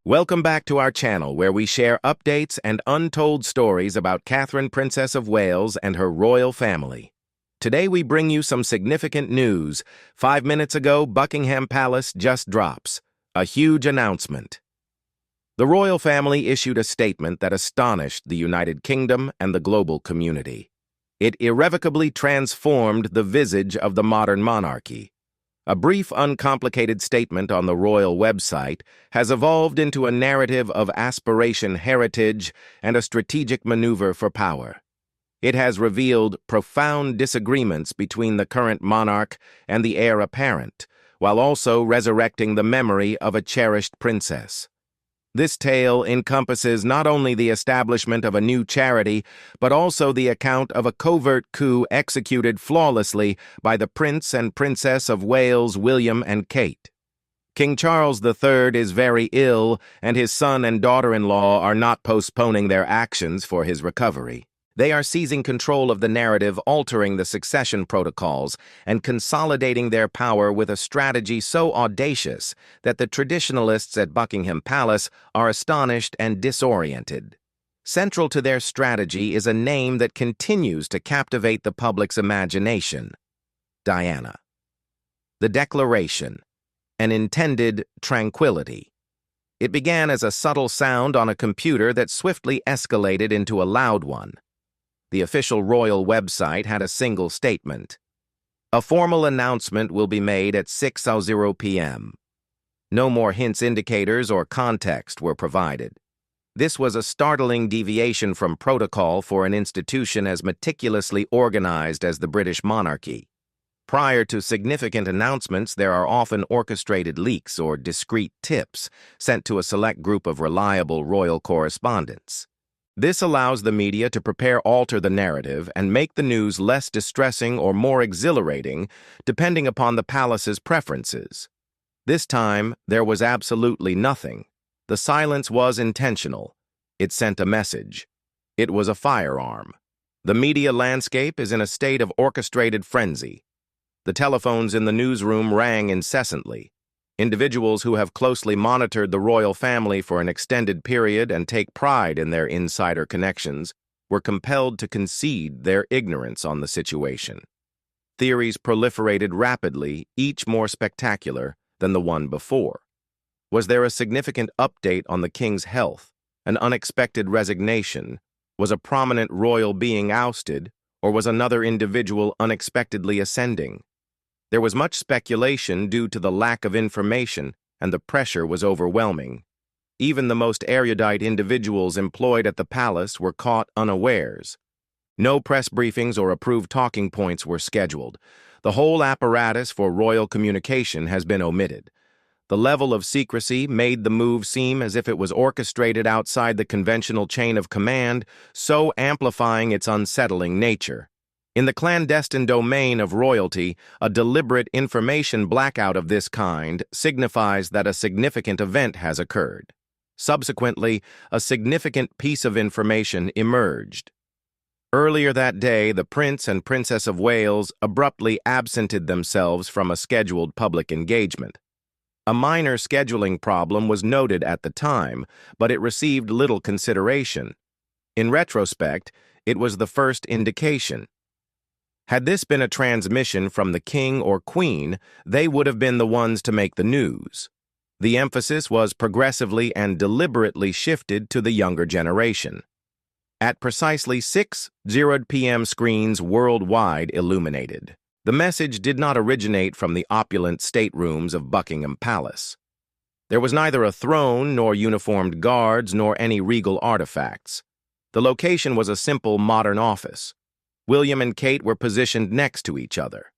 Welcome back to our channel where we share updates and untold stories about Catherine, Princess of Wales and her royal family. Today we bring you some significant news. 5 minutes ago, Buckingham Palace just drops a huge announcement. The royal family issued a statement that astonished the United Kingdom and the global community. It irrevocably transformed the visage of the modern monarchy. A brief, uncomplicated statement on the royal website has evolved into a narrative of aspiration, heritage, and a strategic maneuver for power. It has revealed profound disagreements between the current monarch and the heir apparent, while also resurrecting the memory of a cherished princess. This tale encompasses not only the establishment of a new charity, but also the account of a covert coup executed flawlessly by the Prince and Princess of Wales, William and Kate. King Charles III is very ill, and his son and daughter-in-law are not postponing their actions for his recovery. They are seizing control of the narrative, altering the succession protocols, and consolidating their power with a strategy so audacious that the traditionalists at Buckingham Palace are astonished and disoriented. Central to their strategy is a name that continues to captivate the public's imagination: Diana. The declaration, an intended tranquility. It began as a subtle sound on a computer that swiftly escalated into a loud one. The official royal website had a single statement: "A formal announcement will be made at 6:00 p.m. No more hints, indicators, or context were provided. This was a startling deviation from protocol for an institution as meticulously organized as the British monarchy. Prior to significant announcements, there are often orchestrated leaks or discreet tips sent to a select group of reliable royal correspondents. This allows the media to alter the narrative and make the news less distressing or more exhilarating, depending upon the palace's preferences. This time, there was absolutely nothing. The silence was intentional. It sent a message. It was a firearm. The media landscape is in a state of orchestrated frenzy. The telephones in the newsroom rang incessantly. Individuals who have closely monitored the royal family for an extended period and take pride in their insider connections were compelled to concede their ignorance on the situation. Theories proliferated rapidly, each more spectacular than the one before. Was there a significant update on the king's health, an unexpected resignation? Was a prominent royal being ousted, or was another individual unexpectedly ascending? There was much speculation due to the lack of information, and the pressure was overwhelming. Even the most erudite individuals employed at the palace were caught unawares. No press briefings or approved talking points were scheduled. The whole apparatus for royal communication has been omitted. The level of secrecy made the move seem as if it was orchestrated outside the conventional chain of command, so amplifying its unsettling nature. In the clandestine domain of royalty, a deliberate information blackout of this kind signifies that a significant event has occurred. Subsequently, a significant piece of information emerged. Earlier that day, the Prince and Princess of Wales abruptly absented themselves from a scheduled public engagement. A minor scheduling problem was noted at the time, but it received little consideration. In retrospect, it was the first indication. Had this been a transmission from the king or queen, they would have been the ones to make the news. The emphasis was progressively and deliberately shifted to the younger generation. At precisely 6:00 p.m., screens worldwide illuminated. The message did not originate from the opulent staterooms of Buckingham Palace. There was neither a throne, nor uniformed guards, nor any regal artifacts. The location was a simple modern office. William and Kate were positioned next to each other.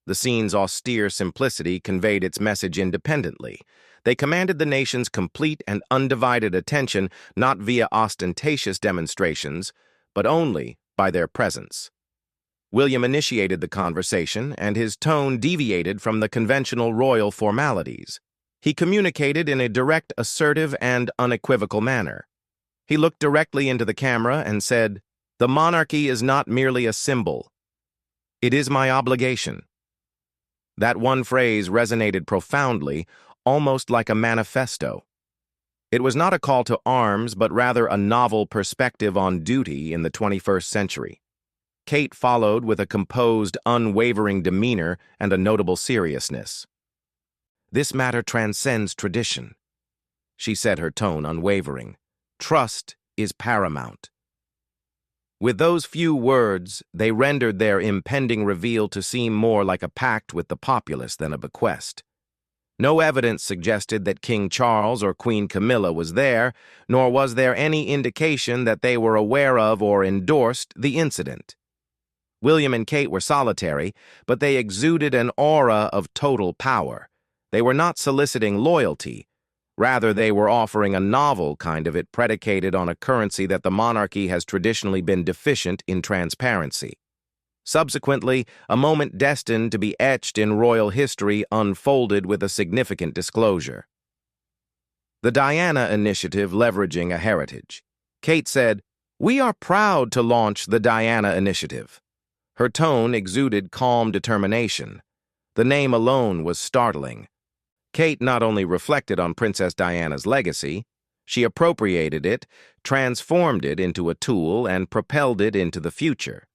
The scene's austere simplicity conveyed its message independently. They commanded the nation's complete and undivided attention not via ostentatious demonstrations, but only by their presence. William initiated the conversation, and his tone deviated from the conventional royal formalities. He communicated in a direct, assertive, and unequivocal manner. He looked directly into the camera and said, "The monarchy is not merely a symbol. It is my obligation." That one phrase resonated profoundly, almost like a manifesto. It was not a call to arms, but rather a novel perspective on duty in the 21st century. Kate followed with a composed, unwavering demeanor and a notable seriousness. "This matter transcends tradition," she said, her tone unwavering. "Trust is paramount." With those few words, they rendered their impending reveal to seem more like a pact with the populace than a bequest. No evidence suggested that King Charles or Queen Camilla was there, nor was there any indication that they were aware of or endorsed the incident. William and Kate were solitary, but they exuded an aura of total power. They were not soliciting loyalty. Rather, they were offering a novel kind of it predicated on a currency that the monarchy has traditionally been deficient in transparency. Subsequently, a moment destined to be etched in royal history unfolded with a significant disclosure. The Diana Initiative leveraging a heritage. Kate said, "We are proud to launch the Diana Initiative." Her tone exuded calm determination. The name alone was startling. Kate not only reflected on Princess Diana's legacy, she appropriated it, transformed it into a tool, and propelled it into the future.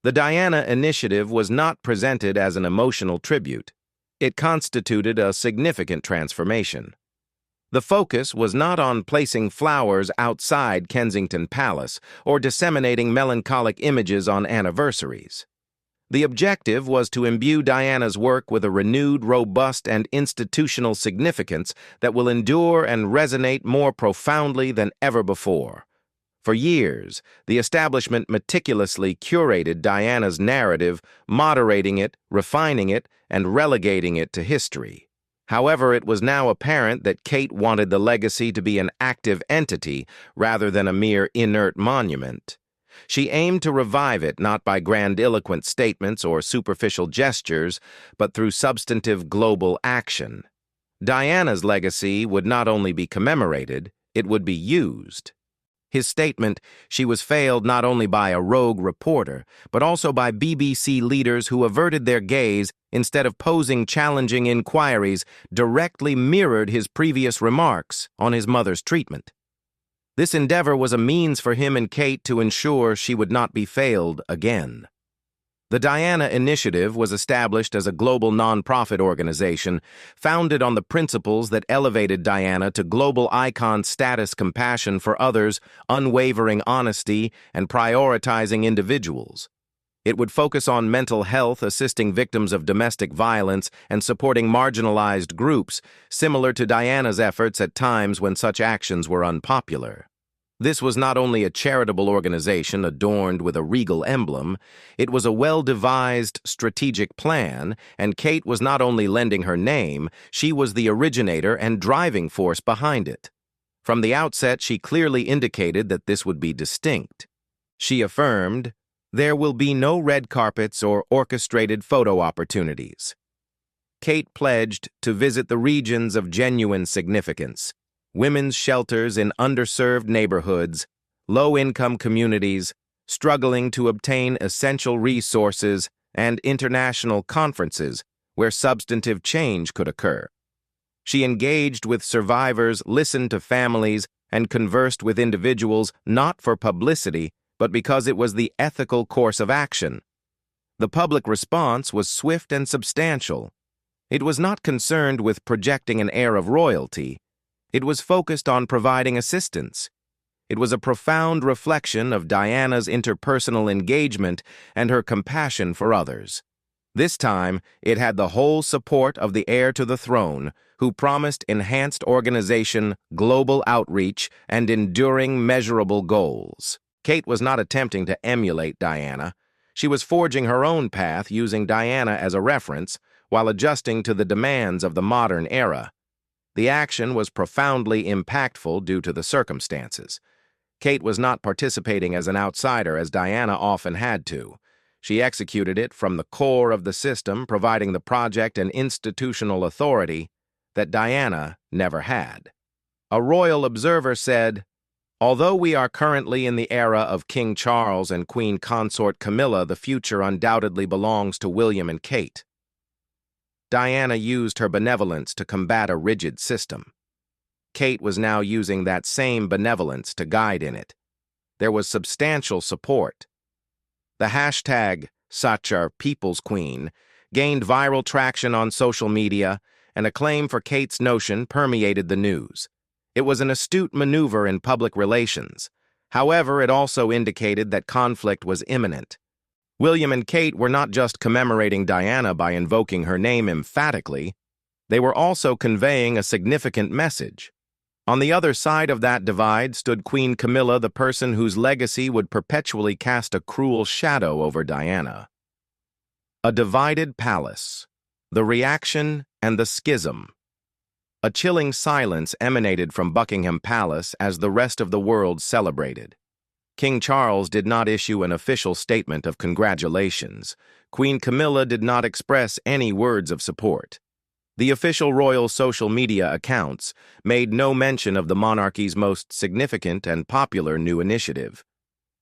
The Diana Initiative was not presented as an emotional tribute. It constituted a significant transformation. The focus was not on placing flowers outside Kensington Palace or disseminating melancholic images on anniversaries. The objective was to imbue Diana's work with a renewed, robust, and institutional significance that will endure and resonate more profoundly than ever before. For years, the establishment meticulously curated Diana's narrative, moderating it, refining it, and relegating it to history. However, it was now apparent that Kate wanted the legacy to be an active entity rather than a mere inert monument. She aimed to revive it not by grandiloquent statements or superficial gestures, but through substantive global action. Diana's legacy would not only be commemorated, it would be used. His statement, "She was failed not only by a rogue reporter, but also by BBC leaders who averted their gaze instead of posing challenging inquiries," directly mirrored his previous remarks on his mother's treatment. This endeavor was a means for him and Kate to ensure she would not be failed again. The Diana Initiative was established as a global nonprofit organization founded on the principles that elevated Diana to global icon status: compassion for others, unwavering honesty, and prioritizing individuals. It would focus on mental health, assisting victims of domestic violence, and supporting marginalized groups, similar to Diana's efforts at times when such actions were unpopular. This was not only a charitable organization adorned with a regal emblem, it was a well-devised strategic plan, and Kate was not only lending her name, she was the originator and driving force behind it. From the outset, she clearly indicated that this would be distinct. She affirmed, "There will be no red carpets or orchestrated photo opportunities." Kate pledged to visit the regions of genuine significance: women's shelters in underserved neighborhoods, low-income communities, struggling to obtain essential resources, and international conferences where substantive change could occur. She engaged with survivors, listened to families, and conversed with individuals not for publicity, but because it was the ethical course of action. The public response was swift and substantial. It was not concerned with projecting an air of royalty. It was focused on providing assistance. It was a profound reflection of Diana's interpersonal engagement and her compassion for others. This time, it had the whole support of the heir to the throne, who promised enhanced organization, global outreach, and enduring measurable goals. Kate was not attempting to emulate Diana. She was forging her own path using Diana as a reference, while adjusting to the demands of the modern era. The action was profoundly impactful due to the circumstances. Kate was not participating as an outsider as Diana often had to. She executed it from the core of the system, providing the project and institutional authority that Diana never had. A royal observer said, "Although we are currently in the era of King Charles and Queen Consort Camilla, the future undoubtedly belongs to William and Kate." Diana used her benevolence to combat a rigid system. Kate was now using that same benevolence to guide in it. There was substantial support. The hashtag #SuchOurPeoplesQueen gained viral traction on social media, and acclaim for Kate's notion permeated the news. It was an astute maneuver in public relations. However, it also indicated that conflict was imminent. William and Kate were not just commemorating Diana by invoking her name emphatically, they were also conveying a significant message. On the other side of that divide stood Queen Camilla, the person whose legacy would perpetually cast a cruel shadow over Diana. A divided palace, the reaction and the schism. A chilling silence emanated from Buckingham Palace as the rest of the world celebrated. King Charles did not issue an official statement of congratulations. Queen Camilla did not express any words of support. The official royal social media accounts made no mention of the monarchy's most significant and popular new initiative.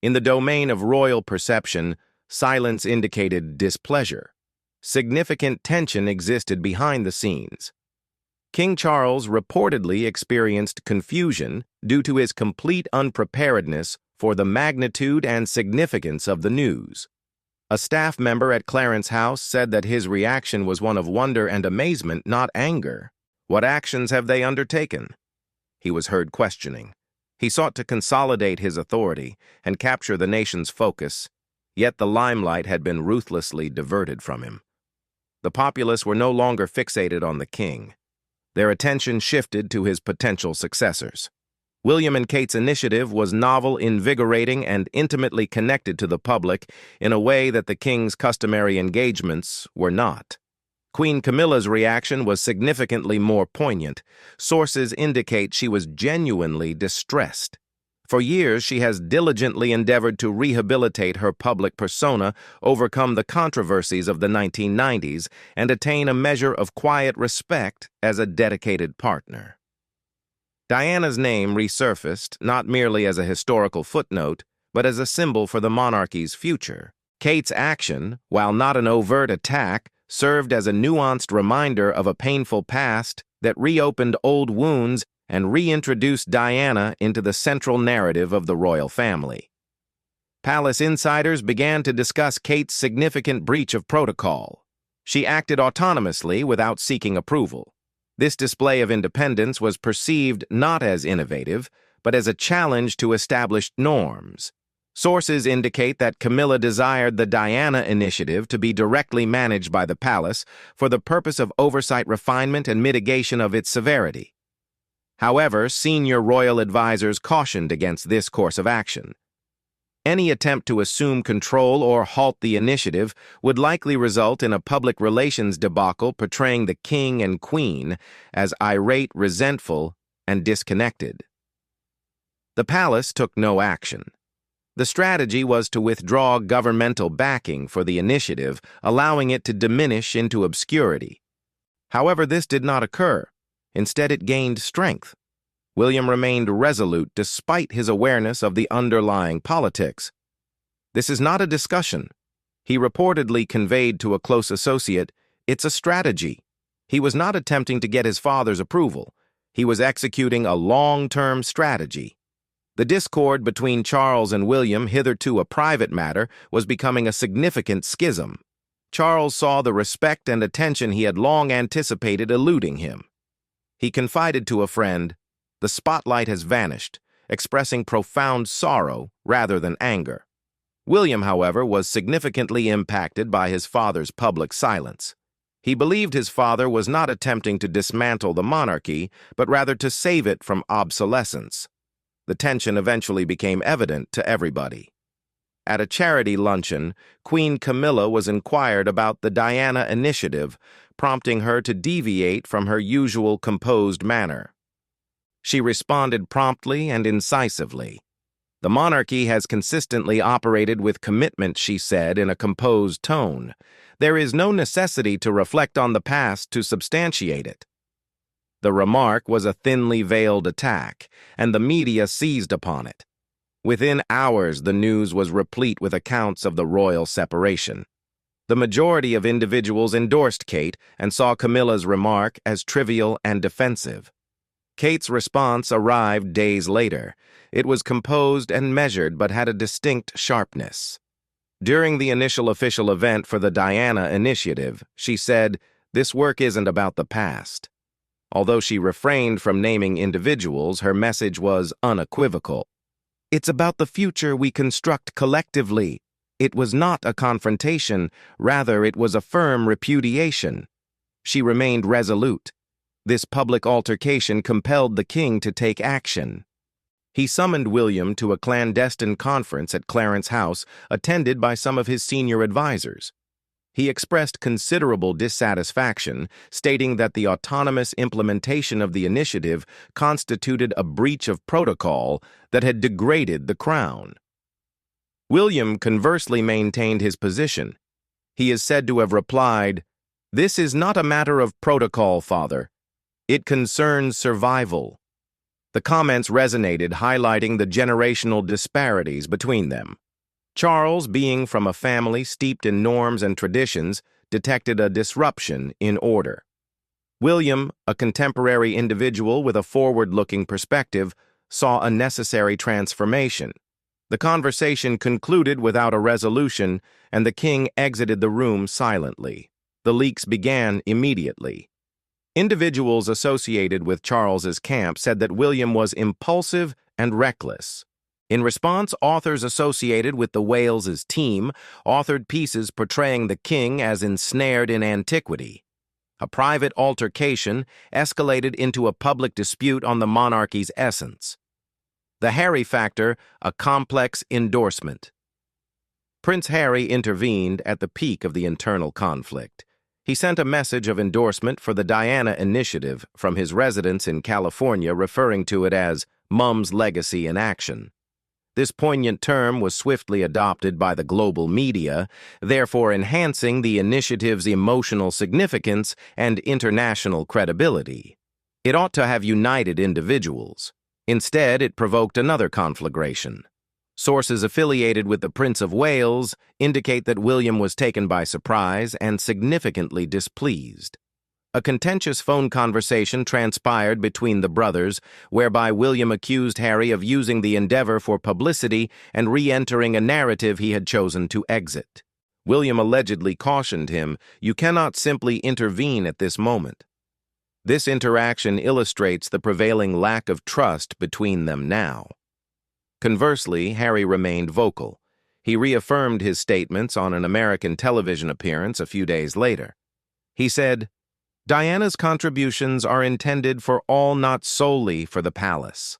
In the domain of royal perception, silence indicated displeasure. Significant tension existed behind the scenes. King Charles reportedly experienced confusion due to his complete unpreparedness for the magnitude and significance of the news. A staff member at Clarence House said that his reaction was one of wonder and amazement, not anger. What actions have they undertaken? He was heard questioning. He sought to consolidate his authority and capture the nation's focus, yet the limelight had been ruthlessly diverted from him. The populace were no longer fixated on the king. Their attention shifted to his potential successors. William and Kate's initiative was novel, invigorating, and intimately connected to the public in a way that the king's customary engagements were not. Queen Camilla's reaction was significantly more poignant. Sources indicate she was genuinely distressed. For years, she has diligently endeavored to rehabilitate her public persona, overcome the controversies of the 1990s, and attain a measure of quiet respect as a dedicated partner. Diana's name resurfaced not merely as a historical footnote, but as a symbol for the monarchy's future. Kate's action, while not an overt attack, served as a nuanced reminder of a painful past that reopened old wounds and reintroduced Diana into the central narrative of the royal family. Palace insiders began to discuss Kate's significant breach of protocol. She acted autonomously without seeking approval. This display of independence was perceived not as innovative, but as a challenge to established norms. Sources indicate that Camilla desired the Diana Initiative to be directly managed by the palace for the purpose of oversight, refinement, and mitigation of its severity. However, senior royal advisors cautioned against this course of action. Any attempt to assume control or halt the initiative would likely result in a public relations debacle portraying the king and queen as irate, resentful, and disconnected. The palace took no action. The strategy was to withdraw governmental backing for the initiative, allowing it to diminish into obscurity. However, this did not occur. Instead, it gained strength. William remained resolute despite his awareness of the underlying politics. "This is not a discussion," he reportedly conveyed to a close associate. "It's a strategy." He was not attempting to get his father's approval. He was executing a long-term strategy. The discord between Charles and William, hitherto a private matter, was becoming a significant schism. Charles saw the respect and attention he had long anticipated eluding him. He confided to a friend, "The spotlight has vanished," expressing profound sorrow rather than anger. William, however, was significantly impacted by his father's public silence. He believed his father was not attempting to dismantle the monarchy, but rather to save it from obsolescence. The tension eventually became evident to everybody. At a charity luncheon, Queen Camilla was inquired about the Diana Initiative, prompting her to deviate from her usual composed manner. She responded promptly and incisively. "The monarchy has consistently operated with commitment," she said in a composed tone. "There is no necessity to reflect on the past to substantiate it." The remark was a thinly veiled attack, and the media seized upon it. Within hours, the news was replete with accounts of the royal separation. The majority of individuals endorsed Kate and saw Camilla's remark as trivial and defensive. Kate's response arrived days later. It was composed and measured but had a distinct sharpness. During the initial official event for the Diana Initiative, she said, "This work isn't about the past." Although she refrained from naming individuals, her message was unequivocal. "It's about the future we construct collectively." It was not a confrontation, rather it was a firm repudiation. She remained resolute. This public altercation compelled the king to take action. He summoned William to a clandestine conference at Clarence House, attended by some of his senior advisors. He expressed considerable dissatisfaction, stating that the autonomous implementation of the initiative constituted a breach of protocol that had degraded the crown. William conversely maintained his position. He is said to have replied, "This is not a matter of protocol, Father. It concerns survival." The comments resonated, highlighting the generational disparities between them. Charles, being from a family steeped in norms and traditions, detected a disruption in order. William, a contemporary individual with a forward-looking perspective, saw a necessary transformation. The conversation concluded without a resolution, and the king exited the room silently. The leaks began immediately. Individuals associated with Charles's camp said that William was impulsive and reckless. In response, authors associated with the Wales's team authored pieces portraying the king as ensnared in antiquity. A private altercation escalated into a public dispute on the monarchy's essence. The Harry factor, a complex endorsement. Prince Harry intervened at the peak of the internal conflict. He sent a message of endorsement for the Diana Initiative from his residence in California, referring to it as Mum's Legacy in Action. This poignant term was swiftly adopted by the global media, therefore enhancing the initiative's emotional significance and international credibility. It ought to have united individuals. Instead, it provoked another conflagration. Sources affiliated with the Prince of Wales indicate that William was taken by surprise and significantly displeased. A contentious phone conversation transpired between the brothers, whereby William accused Harry of using the endeavor for publicity and re-entering a narrative he had chosen to exit. William allegedly cautioned him, "You cannot simply intervene at this moment." This interaction illustrates the prevailing lack of trust between them now. Conversely, Harry remained vocal. He reaffirmed his statements on an American television appearance a few days later. He said, "Diana's contributions are intended for all, not solely for the palace."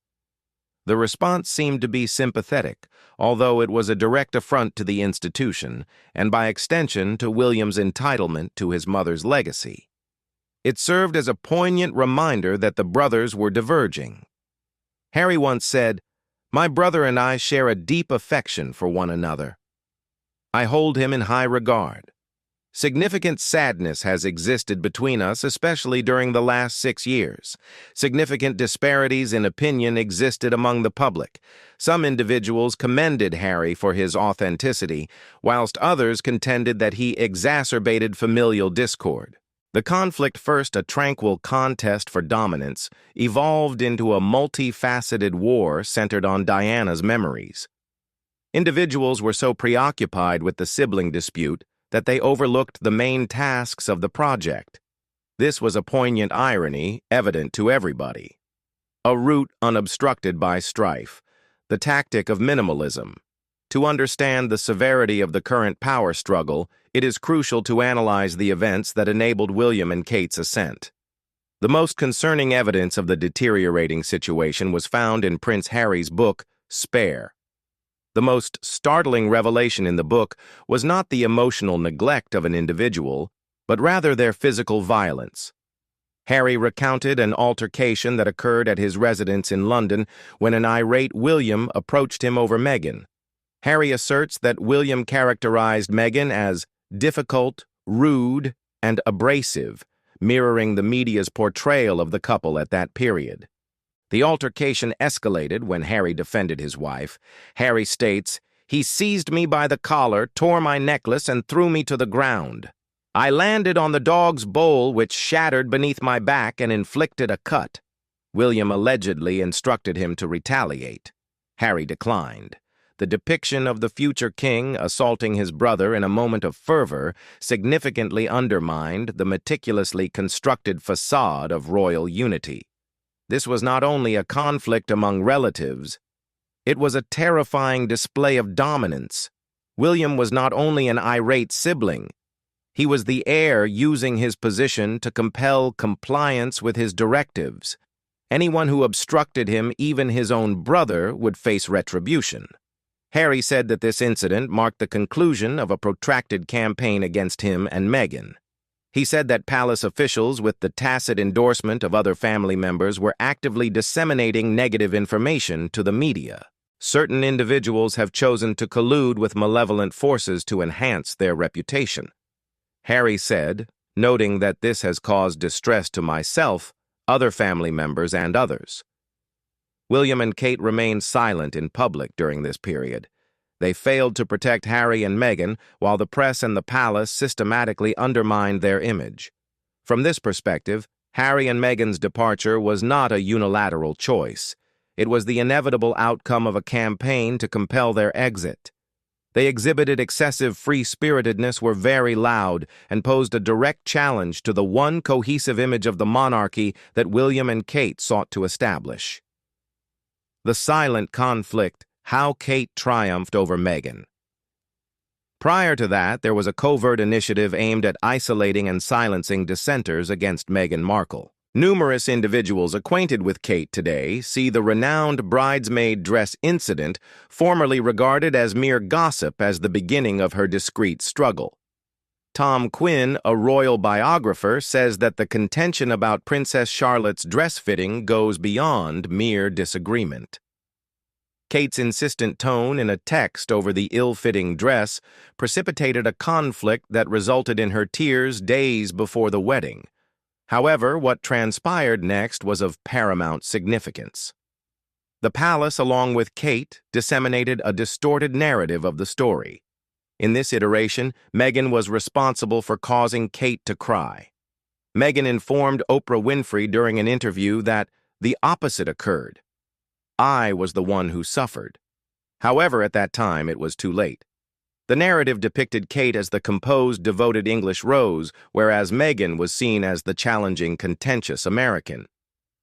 The response seemed to be sympathetic, although it was a direct affront to the institution, and by extension to William's entitlement to his mother's legacy. It served as a poignant reminder that the brothers were diverging. Harry once said, "My brother and I share a deep affection for one another. I hold him in high regard. Significant sadness has existed between us, especially during the last 6 years. Significant disparities in opinion existed among the public. Some individuals commended Harry for his authenticity, whilst others contended that he exacerbated familial discord. The conflict, first a tranquil contest for dominance, evolved into a multifaceted war centered on Diana's memories. Individuals were so preoccupied with the sibling dispute that they overlooked the main tasks of the project. This was a poignant irony, evident to everybody. A route unobstructed by strife, the tactic of minimalism. To understand the severity of the current power struggle, it is crucial to analyze the events that enabled William and Kate's ascent. The most concerning evidence of the deteriorating situation was found in Prince Harry's book, Spare. The most startling revelation in the book was not the emotional neglect of an individual, but rather their physical violence. Harry recounted an altercation that occurred at his residence in London when an irate William approached him over Meghan. Harry asserts that William characterized Meghan as difficult, rude, and abrasive, mirroring the media's portrayal of the couple at that period. The altercation escalated when Harry defended his wife. Harry states, "He seized me by the collar, tore my necklace, and threw me to the ground. I landed on the dog's bowl, which shattered beneath my back and inflicted a cut. William allegedly instructed him to retaliate. Harry declined. The depiction of the future king assaulting his brother in a moment of fervor significantly undermined the meticulously constructed facade of royal unity. This was not only a conflict among relatives, it was a terrifying display of dominance. William was not only an irate sibling, he was the heir using his position to compel compliance with his directives. Anyone who obstructed him, even his own brother, would face retribution. Harry said that this incident marked the conclusion of a protracted campaign against him and Meghan. He said that palace officials, with the tacit endorsement of other family members, were actively disseminating negative information to the media. Certain individuals have chosen to collude with malevolent forces to enhance their reputation. Harry said, noting that this has caused distress to myself, other family members, and others. William and Kate remained silent in public during this period. They failed to protect Harry and Meghan, while the press and the palace systematically undermined their image. From this perspective, Harry and Meghan's departure was not a unilateral choice. It was the inevitable outcome of a campaign to compel their exit. They exhibited excessive free-spiritedness, were very loud, and posed a direct challenge to the one cohesive image of the monarchy that William and Kate sought to establish. The silent conflict: how Kate triumphed over Meghan. Prior to that, there was a covert initiative aimed at isolating and silencing dissenters against Meghan Markle. Numerous individuals acquainted with Kate today see the renowned bridesmaid dress incident, formerly regarded as mere gossip, as the beginning of her discreet struggle. Tom Quinn, a royal biographer, says that the contention about Princess Charlotte's dress fitting goes beyond mere disagreement. Kate's insistent tone in a text over the ill-fitting dress precipitated a conflict that resulted in her tears days before the wedding. However, what transpired next was of paramount significance. The palace, along with Kate, disseminated a distorted narrative of the story. In this iteration, Meghan was responsible for causing Kate to cry. Meghan informed Oprah Winfrey during an interview that the opposite occurred. I was the one who suffered. However, at that time, it was too late. The narrative depicted Kate as the composed, devoted English Rose, whereas Meghan was seen as the challenging, contentious American.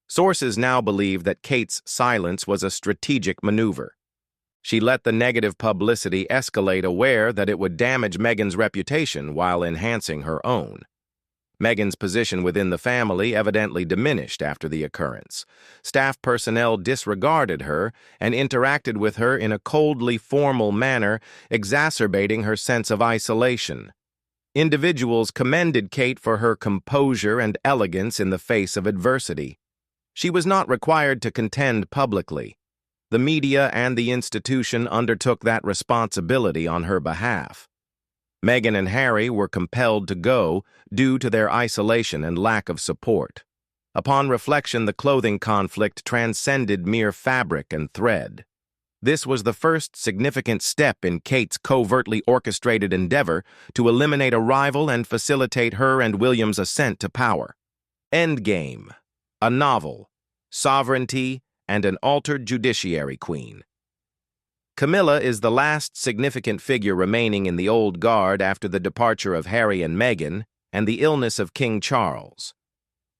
Sources now believe that Kate's silence was a strategic maneuver. She let the negative publicity escalate, aware that it would damage Meghan's reputation while enhancing her own. Meghan's position within the family evidently diminished after the occurrence. Staff personnel disregarded her and interacted with her in a coldly formal manner, exacerbating her sense of isolation. Individuals commended Kate for her composure and elegance in the face of adversity. She was not required to contend publicly. The media and the institution undertook that responsibility on her behalf. Meghan and Harry were compelled to go due to their isolation and lack of support. Upon reflection, the clothing conflict transcended mere fabric and thread. This was the first significant step in Kate's covertly orchestrated endeavor to eliminate a rival and facilitate her and William's ascent to power. Endgame: a novel, sovereignty, and an altered judiciary queen. Camilla is the last significant figure remaining in the old guard after the departure of Harry and Meghan and the illness of King Charles.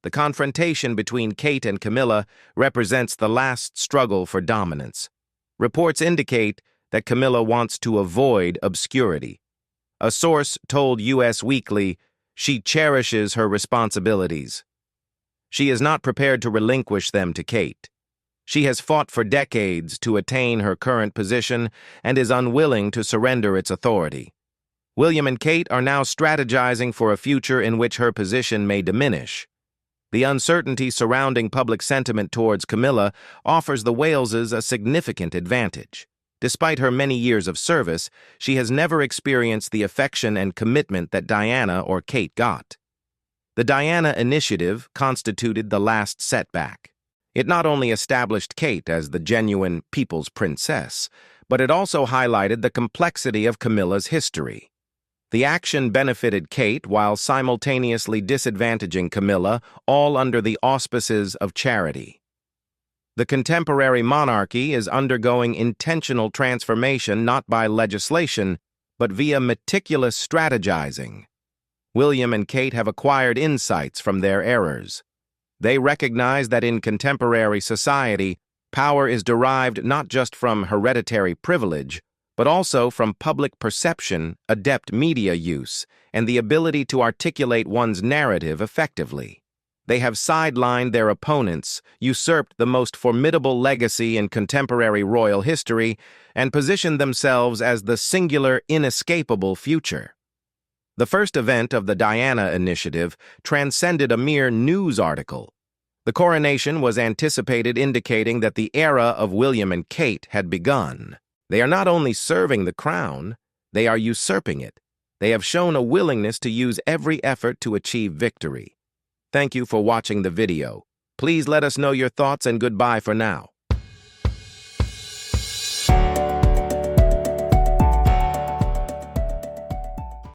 The confrontation between Kate and Camilla represents the last struggle for dominance. Reports indicate that Camilla wants to avoid obscurity. A source told U.S. Weekly she cherishes her responsibilities. She is not prepared to relinquish them to Kate. She has fought for decades to attain her current position and is unwilling to surrender its authority. William and Kate are now strategizing for a future in which her position may diminish. The uncertainty surrounding public sentiment towards Camilla offers the Waleses a significant advantage. Despite her many years of service, she has never experienced the affection and commitment that Diana or Kate got. The Diana initiative constituted the last setback. It not only established Kate as the genuine people's princess, but it also highlighted the complexity of Camilla's history. The action benefited Kate while simultaneously disadvantaging Camilla, all under the auspices of charity. The contemporary monarchy is undergoing intentional transformation not by legislation, but via meticulous strategizing. William and Kate have acquired insights from their errors. They recognize that in contemporary society, power is derived not just from hereditary privilege, but also from public perception, adept media use, and the ability to articulate one's narrative effectively. They have sidelined their opponents, usurped the most formidable legacy in contemporary royal history, and positioned themselves as the singular, inescapable future. The first event of the Diana Initiative transcended a mere news article. The coronation was anticipated, indicating that the era of William and Kate had begun. They are not only serving the crown, they are usurping it. They have shown a willingness to use every effort to achieve victory. Thank you for watching the video. Please let us know your thoughts and goodbye for now.